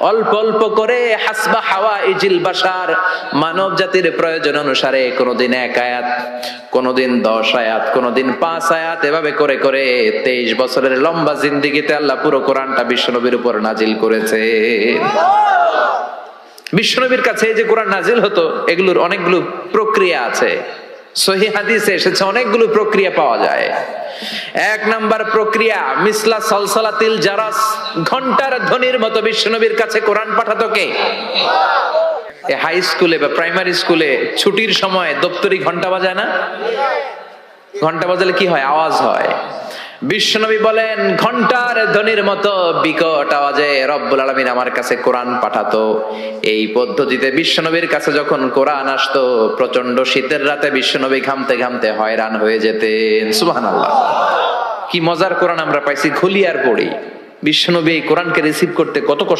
অল্প অল্প করে হাসবা হাওয়াইজিল বাশার, মানব জাতির প্রয়োজন অনুসারে কোনদিন 1 আয়াত, কোনদিন 10 আয়াত, কোনদিন 5 আয়াত, এভাবে করে করে 23 বছরের লম্বা জিন্দেগিতে আল্লাহ পুরো কোরআনটা বিশ্বনবীর উপর নাজিল করেছে। বিশ্বনবীর কাছে যে কোরআন নাজিল হতো এগুলোর অনেকগুলো প্রক্রিয়া আছে, সহিহ হাদিসে এসেছে অনেকগুলো প্রক্রিয়া পাওয়া যায়। 1 নাম্বার প্রক্রিয়া মিসলা সলসলাতিল জারাস, ঘন্টার ধ্বনির মতো বিশ্বনবীর কাছে কোরআন পাঠাতো কে? হাই স্কুলে বা প্রাইমারি স্কুলে ছুটির সময় দপ্তরি ঘন্টা বাজায় না? ঘন্টা বাজালে কি হয়? আওয়াজ হয়। বিশ্বনবী বলেন ঘন্টার ধ্বনির মতো বিকট আওয়াজে রব্বুল আলামিন আমার কাছে কোরআন পাঠাতো। এই পদ্ধতিতে বিশ্বনবীর কাছে যখন কোরআন আসতো, প্রচন্ড শীতের রাতে বিশ্বনবী ঘামতে ঘামতে হয়রান হয়ে যেতেন। সুবহানাল্লাহ, কি মজার কোরআন আমরা পাইছি, খুলি আর পড়ি। বিশ্বনবী এই কোরআনকে রিসিভ করতে কত কষ্ট